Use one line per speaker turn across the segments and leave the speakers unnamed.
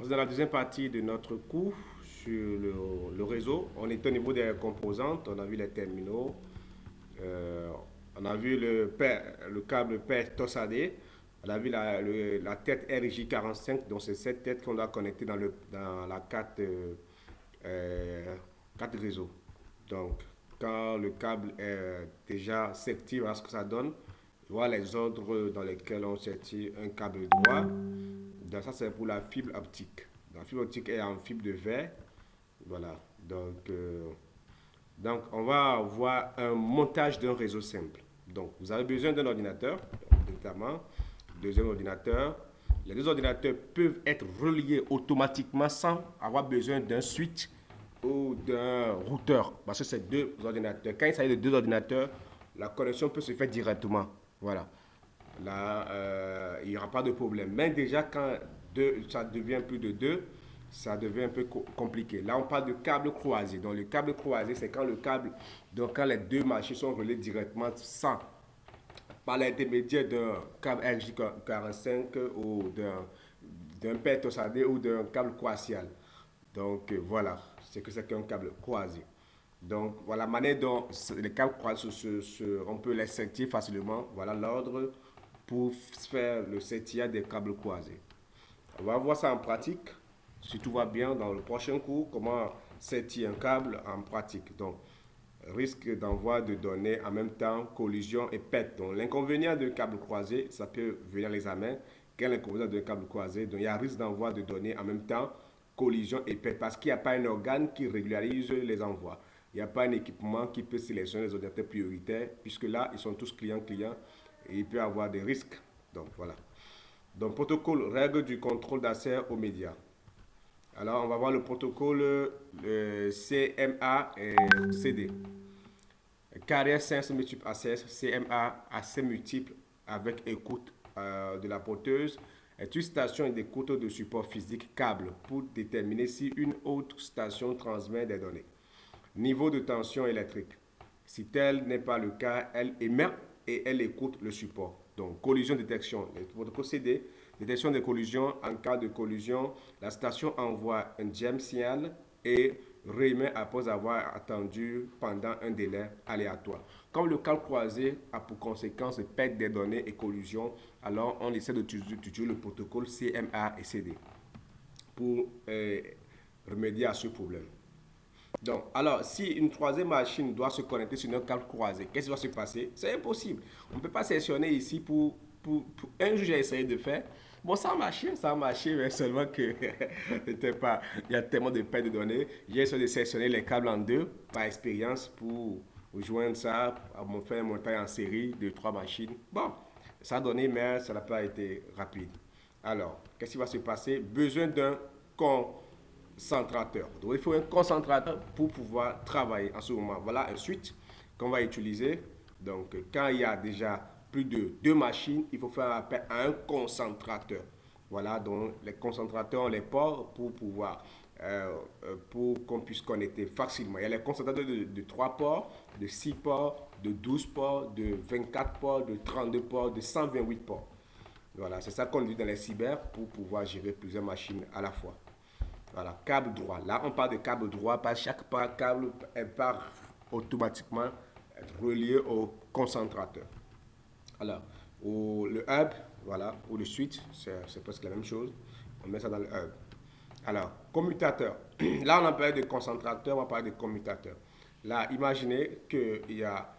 dans la deuxième partie de notre cours sur le réseau. On est au niveau des composantes, on a vu les terminaux, euh, on a vu le câble pair tossadé, on a vu la tête RJ45, donc c'est cette tête qu'on doit connecter dans la carte, carte réseau. Donc, quand le câble est déjà sectif, voilà ce que ça donne. Voilà les ordres dans lesquels on sective un câble droit. Donc ça, c'est pour la fibre optique. La fibre optique est en fibre de verre. Voilà. Donc, on va voir un montage d'un réseau simple. Donc, vous avez besoin d'un ordinateur, notamment, deuxième ordinateur. Les deux ordinateurs peuvent être reliés automatiquement sans avoir besoin d'un switch ou d'un routeur. Parce que c'est deux ordinateurs. Quand il s'agit de deux ordinateurs, la connexion peut se faire directement. Voilà. Là, il n'y aura pas de problème. Mais déjà, quand ça devient plus de deux, ça devient un peu compliqué. Là, on parle de câble croisé. Donc, le câble croisé, c'est quand les deux machines sont reliées directement sans, par l'intermédiaire d'un câble RJ45 ou d'un paire tossadé ou d'un câble coaxial. Donc, voilà, c'est que c'est qu'un câble croisé. Donc, voilà la manière dont les câbles croisés, on peut les sectionner facilement. Voilà l'ordre pour faire le settillage des câbles croisés. On va voir ça en pratique, si tout va bien, dans le prochain cours, comment settiller un câble en pratique. Donc, risque d'envoi de données en même temps, collision et perte. Donc, l'inconvénient d'un câble croisé, ça peut venir à l'examen. Quel est l'inconvénient d'un câble croisé? Donc, il y a risque d'envoi de données en même temps, collision et perte, parce qu'il n'y a pas un organe qui régularise les envois. Il n'y a pas un équipement qui peut sélectionner les ordinateurs prioritaires, puisque là, ils sont tous clients-clients et il peut y avoir des risques. Donc, voilà. Donc, protocole, règle du contrôle d'accès aux médias. Alors, on va voir le protocole CMA et CD. Carrière 5 multiple access, CMA, accès multiple avec écoute de la porteuse, est une station d'écoute de support physique câble pour déterminer si une autre station transmet des données. Niveau de tension électrique. Si tel n'est pas le cas, elle émet et elle écoute le support. Donc, collision détection. Le protocole CD, détection de collision. En cas de collision, la station envoie un jam signal et remet après avoir attendu pendant un délai aléatoire. Comme le câble croisé a pour conséquence perte des données et collision, alors on essaie d'utiliser le protocole CMA et CD pour remédier à ce problème. Donc, alors, si une troisième machine doit se connecter sur un câble croisé, qu'est-ce qui va se passer? C'est impossible. On ne peut pas sélectionner ici pour un jour, j'ai essayé de faire. Bon, ça a marché, mais seulement que pas, il y a tellement de paires de données. J'ai essayé de sélectionner les câbles en deux par expérience pour joindre ça, à faire un montage en série de trois machines. Bon, ça a donné, mais ça n'a pas été rapide. Alors, qu'est-ce qui va se passer? Besoin d'un concentrateur. Donc, il faut un concentrateur pour pouvoir travailler en ce moment. Voilà un switch qu'on va utiliser. Donc, quand il y a déjà plus de deux machines, il faut faire appel à un concentrateur. Voilà, donc les concentrateurs ont les ports pour pouvoir, pour qu'on puisse connecter facilement. Il y a les concentrateurs de 3 ports, de 6 ports, de 12 ports, de 24 ports, de 32 ports, de 128 ports. Voilà, c'est ça qu'on utilise dans les cyber pour pouvoir gérer plusieurs machines à la fois. Voilà, câble droit. Là, on parle de câble droit, parce que chaque câble part automatiquement être relié au concentrateur. Alors, le hub, voilà, ou le switch, c'est presque la même chose. On met ça dans le hub. Alors, commutateur. Là, on a parlé de concentrateur, on va parler de commutateur. Là, imaginez qu'il y a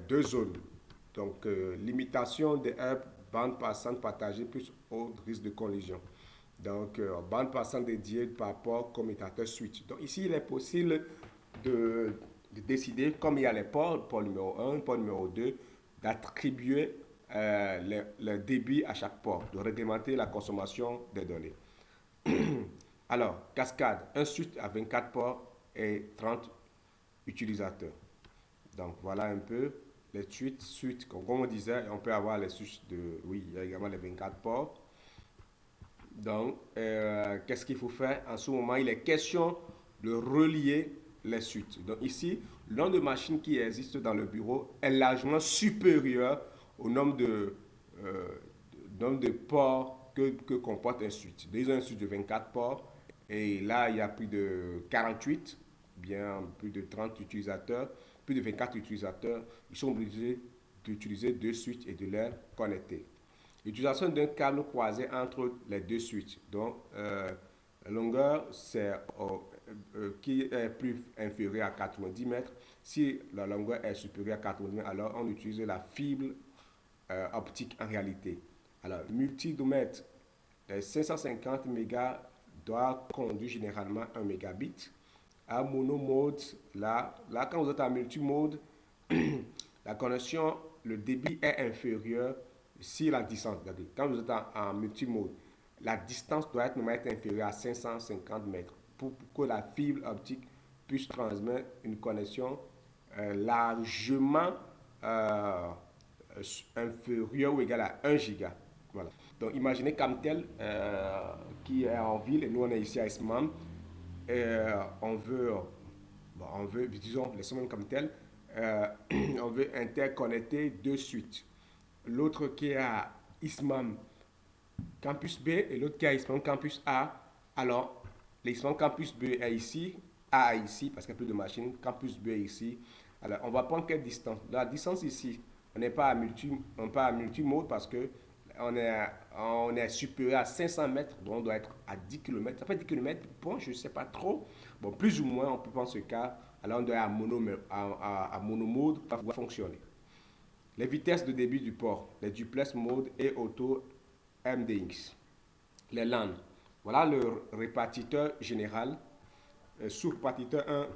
deux zones. Donc, limitation des hubs, bande passante partagée plus haut risque de collision. Donc, bande passante dédiée par port commutateur switch. Donc, ici, il est possible de décider, comme il y a les ports, port numéro 1, port numéro 2, d'attribuer le débit à chaque port, de réglementer la consommation des données. Alors, cascade, un switch à 24 ports et 30 utilisateurs. Donc, voilà un peu les switches, comme on disait, on peut avoir les switches de, oui, il y a également les 24 ports. Donc, qu'est-ce qu'il faut faire? En ce moment, il est question de relier les switches. Donc ici, le nombre de machines qui existent dans le bureau est largement supérieur au nombre de ports que comporte un switch. Ils ont un switch de 24 ports et là, il y a plus de 48, bien plus de 30 utilisateurs, plus de 24 utilisateurs. Ils sont obligés d'utiliser deux switches et de les connecter. L'utilisation d'un câble croisé entre les deux switches. Donc, la longueur, c'est qui est plus inférieure à 90 mètres. Si la longueur est supérieure à 90 mètres, alors on utilise la fibre optique en réalité. Alors, multidomètre 550 mégas doit conduire généralement 1 mégabit. À monomode, là quand vous êtes en multimode, la connexion, le débit est inférieur si la distance. Quand vous êtes en multimode, la distance doit être inférieure à 550 mètres pour que la fibre optique puisse transmettre une connexion largement inférieure ou égale à 1 giga. Voilà. Donc imaginez Camtel qui est en ville et nous on est ici à Isman. On veut, disons, les semaines comme tel, on veut interconnecter deux suites. L'autre qui est à Isman Campus B et l'autre qui est à Isman Campus A. Alors, l'Isman Campus B est ici, A est ici, parce qu'il n'y a plus de machine. Campus B est ici. Alors, on va prendre quelle distance? La distance ici, on n'est pas à multimode parce que on est supérieur à 500 mètres, donc on doit être à 10 km. Ça fait 10 km, bon, je ne sais pas trop. Bon, plus ou moins, on peut prendre ce cas. Alors, on doit être à monomode pour pouvoir fonctionner. Les vitesses de débit du port, les duplex mode et auto MDX. Les LAN. Voilà le répartiteur général, sous-répartiteur 1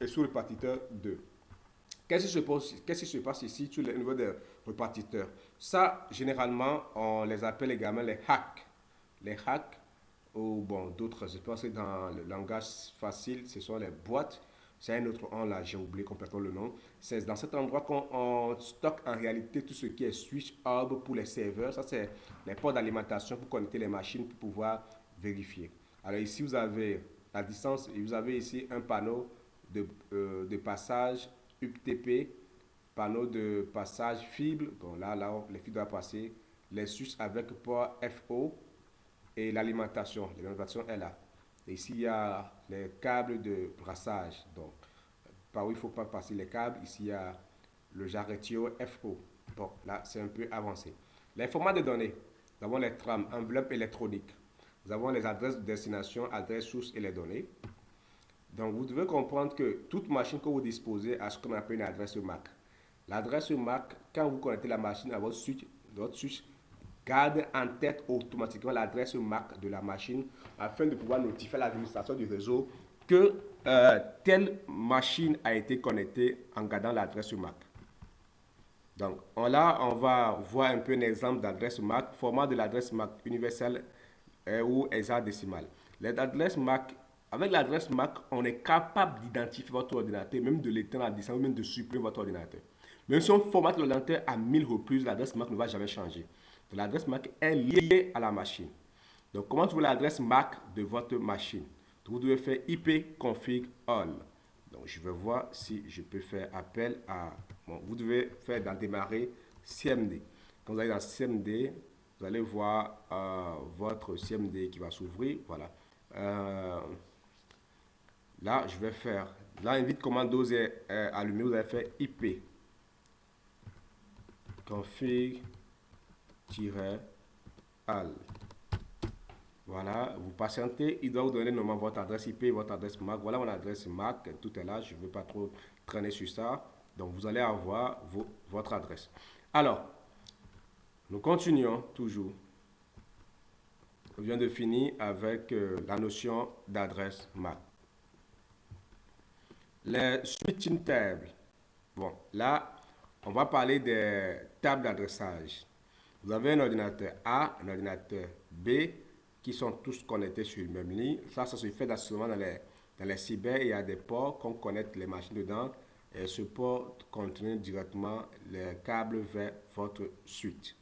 et sous-répartiteur 2. Qu'est-ce qui se passe ici sur le niveau des répartiteurs? Ça, généralement, on les appelle également les hacks. Les hacks, ou bon, d'autres, je pense que dans le langage facile, ce sont les boîtes. C'est un autre nom, là, j'ai oublié complètement le nom. C'est dans cet endroit qu'on stocke en réalité tout ce qui est switch hub pour les serveurs. Ça, c'est les ports d'alimentation pour connecter les machines pour pouvoir vérifier. Alors ici, vous avez la distance et vous avez ici un panneau de passage UTP, panneau de passage fibre. Bon, là, les fibres doivent passer. Les switches avec port FO et l'alimentation. L'alimentation est là. Et ici, il y a les câbles de brassage. Donc, par où il ne faut pas passer les câbles. Ici, il y a le jarretio FO. Bon, là, c'est un peu avancé. Les formats de données. Nous avons les trames, enveloppes électroniques. Nous avons les adresses de destination, adresses sources et les données. Donc, vous devez comprendre que toute machine que vous disposez a ce qu'on appelle une adresse MAC. L'adresse MAC, quand vous connectez la machine à votre switch garde en tête automatiquement l'adresse MAC de la machine afin de pouvoir notifier l'administration du réseau que telle machine a été connectée en gardant l'adresse MAC. Donc, là, on va voir un peu un exemple d'adresse MAC, format de l'adresse MAC universelle ou hexadécimale. L'adresse MAC, avec l'adresse MAC, on est capable d'identifier votre ordinateur, même de l'éteindre à distance, même de supprimer votre ordinateur. Même si on formate l'ordinateur à 1000 reprises, l'adresse MAC ne va jamais changer. L'adresse MAC est liée à la machine. Donc, comment trouver l'adresse MAC de votre machine? Donc, vous devez faire ipconfig all. Donc, je vais voir si je peux faire appel à... Bon, vous devez faire dans démarrer CMD. Quand vous allez dans CMD, vous allez voir votre CMD qui va s'ouvrir. Voilà. Là, je vais faire... Là, invite commando est allumé. Vous allez faire IP config -al. Voilà, vous patientez, il doit vous donner normalement votre adresse IP, votre adresse MAC. Voilà mon adresse MAC, tout est là, je ne veux pas trop traîner sur ça. Donc vous allez avoir votre adresse. Alors, nous continuons toujours. On vient de finir avec la notion d'adresse MAC. Les switching tables. Bon, là, on va parler des tables d'adressage. Vous avez un ordinateur A, un ordinateur B, qui sont tous connectés sur une même ligne. Ça se fait seulement dans les cyber. Il y a des ports qu'on connecte les machines dedans. Et ce port contient directement les câbles vers votre suite.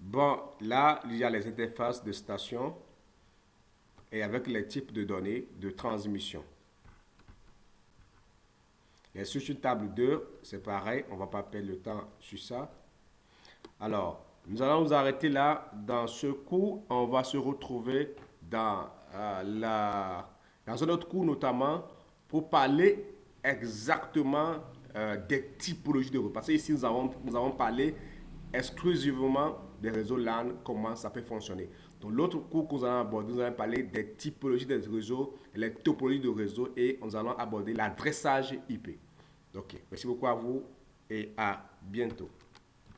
Bon, là, il y a les interfaces de station et avec les types de données de transmission. Les switches table 2, c'est pareil, on ne va pas perdre le temps sur ça. Alors, Nous allons nous arrêter là dans ce cours. On va se retrouver dans, dans un autre cours notamment pour parler exactement des typologies de réseaux. Parce que ici, nous avons parlé exclusivement des réseaux LAN, comment ça peut fonctionner. Donc l'autre cours que nous allons aborder, nous allons parler des typologies des réseaux, les topologies de réseaux et nous allons aborder l'adressage IP. Ok, merci beaucoup à vous et à bientôt.